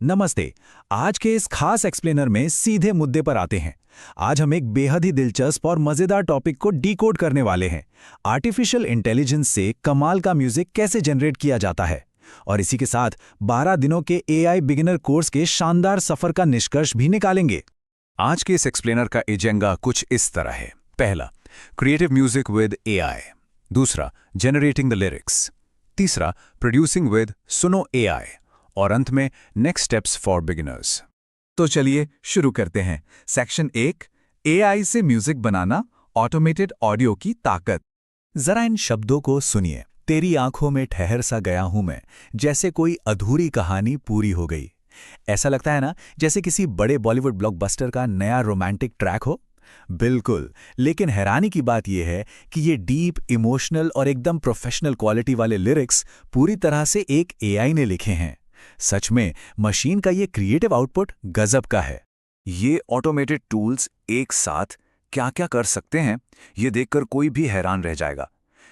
नमस्ते। आज के इस खास एक्सप्लेनर में सीधे मुद्दे पर आते हैं। आज हम एक बेहद ही दिलचस्प और मजेदार टॉपिक को डिकोड करने वाले हैं। आर्टिफिशियल इंटेलिजेंस से कमाल का म्यूजिक कैसे जनरेट किया जाता है, और इसी के साथ 12 दिनों के एआई बिगिनर कोर्स के शानदार सफर का निष्कर्ष भी निकालेंगे। आज के इस एक्सप्लेनर का एजेंडा कुछ इस तरह है। पहला, क्रिएटिव म्यूजिक विद एआई। दूसरा, जनरेटिंग द लिरिक्स। तीसरा, प्रोड्यूसिंग विद सुनो एआई। और अंत में नेक्स्ट स्टेप्स फॉर बिगिनर्स। तो चलिए शुरू करते हैं। सेक्शन 1, एआई से म्यूजिक बनाना, ऑटोमेटेड ऑडियो की ताकत। जरा इन शब्दों को सुनिए। तेरी आंखों में ठहर सा गया हूं मैं, जैसे कोई अधूरी कहानी पूरी हो गई। ऐसा लगता है ना जैसे किसी बड़े बॉलीवुड ब्लॉकबस्टर का नया रोमांटिक ट्रैक हो। बिल्कुल, लेकिन हैरानी की बात यह है कि ये डीप, इमोशनल और एकदम प्रोफेशनल क्वालिटी वाले लिरिक्स पूरी तरह से एक एआई ने लिखे हैं। सच में मशीन का ये क्रिएटिव आउटपुट गजब का है। ये ऑटोमेटेड टूल्स एक साथ क्या क्या कर सकते हैं, ये देखकर कोई भी हैरान रह जाएगा।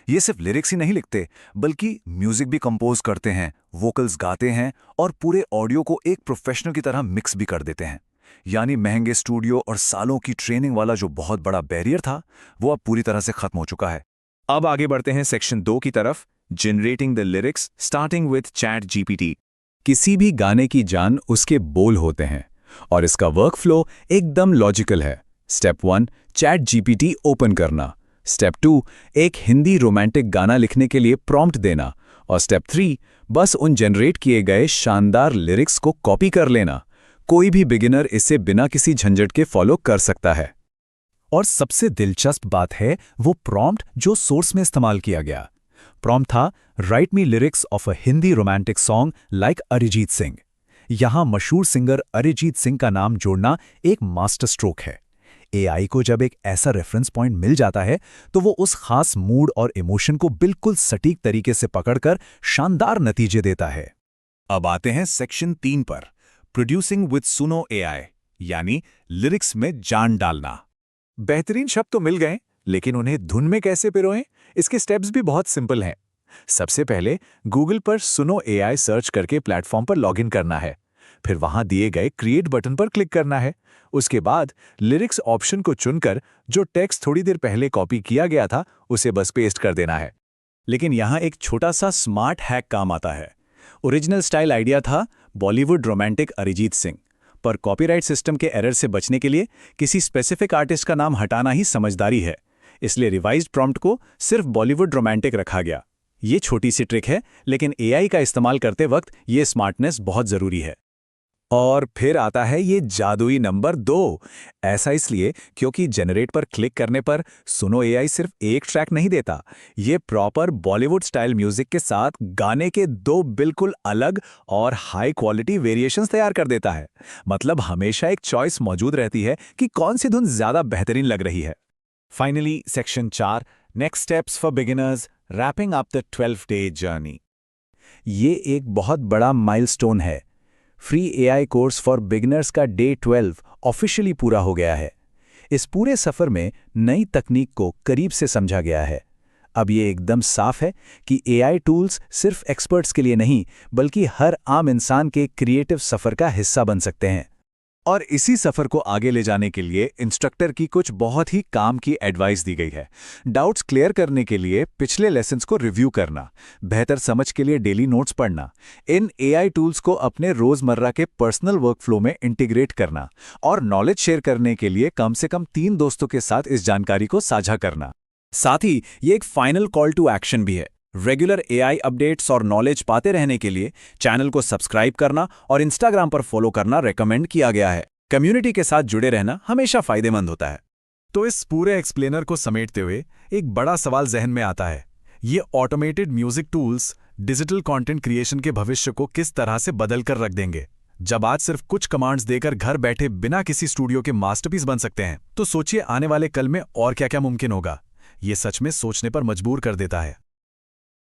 ये सिर्फ लिरिक्स ही नहीं लिखते, बल्कि म्यूजिक भी कंपोज करते हैं, वोकल्स गाते हैं और पूरे ऑडियो को एक प्रोफेशनल की तरह मिक्स भी कर देते हैं। यानी महंगे स्टूडियो और सालों की ट्रेनिंग वाला जो बहुत बड़ा बैरियर था, वो अब पूरी तरह से खत्म हो चुका है। अब आगे बढ़ते हैं सेक्शन 2 की तरफ, generating the lyrics starting with chat GPT. किसी भी गाने की जान उसके बोल होते हैं, और इसका वर्कफ्लो एकदम लॉजिकल है। स्टेप 1, चैट जीपीटी ओपन करना। स्टेप 2, एक हिंदी रोमांटिक गाना लिखने के लिए प्रॉम्प्ट देना। और स्टेप 3, बस उन जनरेट किए गए शानदार लिरिक्स को कॉपी कर लेना। कोई भी बिगिनर इसे बिना किसी झंझट के फॉलो कर सकता है। और सबसे दिलचस्प बात है वो प्रॉम्प्ट जो सोर्स में इस्तेमाल किया गया। प्रॉम्प्ट था, right me lyrics of a Hindi romantic song like Arijit Singh. यहां मशहूर सिंगर अरिजीत सिंह का नाम जोड़ना एक मास्टर स्ट्रोक है। एआई को जब एक ऐसा रेफरेंस पॉइंट मिल जाता है तो वो उस खास मूड और इमोशन को बिल्कुल सटीक तरीके से पकड़कर शानदार नतीजे देता है। अब आते हैं सेक्शन 3 पर, प्रोड्यूसिंग विद सुनो एआई, यानी लिरिक्स में जान डालना। बेहतरीन शब्द तो मिल गए, लेकिन उन्हें धुन में कैसे पिरोएं? इसके स्टेप्स भी बहुत सिंपल हैं। सबसे पहले गूगल पर सुनो एआई सर्च करके प्लेटफॉर्म पर लॉगिन करना है। फिर वहां दिए गए क्रिएट बटन पर क्लिक करना है। उसके बाद लिरिक्स ऑप्शन को चुनकर जो टेक्स्ट थोड़ी देर पहले कॉपी किया गया था उसे बस पेस्ट कर देना है। लेकिन यहां एक छोटा सा स्मार्ट हैक काम आता है। ओरिजिनल स्टाइल आइडिया था बॉलीवुड रोमांटिक अरिजीत सिंह, पर कॉपीराइट सिस्टम के एरर से बचने के लिए किसी स्पेसिफिक आर्टिस्ट का नाम हटाना ही समझदारी है। इसलिए रिवाइज्ड प्रॉम्प्ट को सिर्फ बॉलीवुड रोमांटिक रखा गया। ये छोटी सी ट्रिक है, लेकिन एआई का इस्तेमाल करते वक्त ये स्मार्टनेस बहुत जरूरी है। और फिर आता है ये जादुई नंबर 2। ऐसा इसलिए क्योंकि जनरेट पर क्लिक करने पर सुनो एआई सिर्फ एक ट्रैक नहीं देता, ये प्रॉपर बॉलीवुड स्टाइल म्यूजिक के साथ गाने के 2 बिल्कुल अलग और हाई क्वालिटी वेरिएशंस तैयार कर देता है। मतलब हमेशा एक चॉइस मौजूद रहती है कि कौन सी धुन ज्यादा बेहतरीन लग रही है। Finally section 4, next steps for beginners, wrapping up the 12-day journey. ये एक बहुत बड़ा माइलस्टोन है। Free AI course for beginners का डे 12 ऑफिशियली पूरा हो गया है। इस पूरे सफर में नई तकनीक को करीब से समझा गया है। अब ये एकदम साफ है कि एआई टूल्स सिर्फ एक्सपर्ट्स के लिए नहीं, बल्कि हर आम इंसान के क्रिएटिव सफर का हिस्सा बन सकते हैं। और इसी सफर को आगे ले जाने के लिए इंस्ट्रक्टर की कुछ बहुत ही काम की एडवाइस दी गई है। डाउट्स क्लियर करने के लिए पिछले लेसन्स को रिव्यू करना, बेहतर समझ के लिए डेली नोट्स पढ़ना, इन एआई टूल्स को अपने रोजमर्रा के पर्सनल वर्कफ्लो में इंटीग्रेट करना और नॉलेज शेयर करने के लिए कम से कम 3 दोस्तों के साथ इस जानकारी को साझा करना। साथ ही ये एक फाइनल कॉल टू एक्शन भी है। रेगुलर एआई अपडेट्स और नॉलेज पाते रहने के लिए चैनल को सब्सक्राइब करना और इंस्टाग्राम पर फॉलो करना रेकमेंड किया गया है। कम्युनिटी के साथ जुड़े रहना हमेशा फायदेमंद होता है। तो इस पूरे एक्सप्लेनर को समेटते हुए एक बड़ा सवाल जहन में आता है, ये automated music tools digital content creation के भविष्य को किस तरह से बदल कर रख देंगे? जब आज सिर्फ कुछ कमांड्स देकर घर बैठे बिना किसी स्टूडियो के मास्टरपीस बन सकते हैं, तो सोचिए आने वाले कल में और क्या क्या मुमकिन होगा। ये सच में सोचने पर मजबूर कर देता है।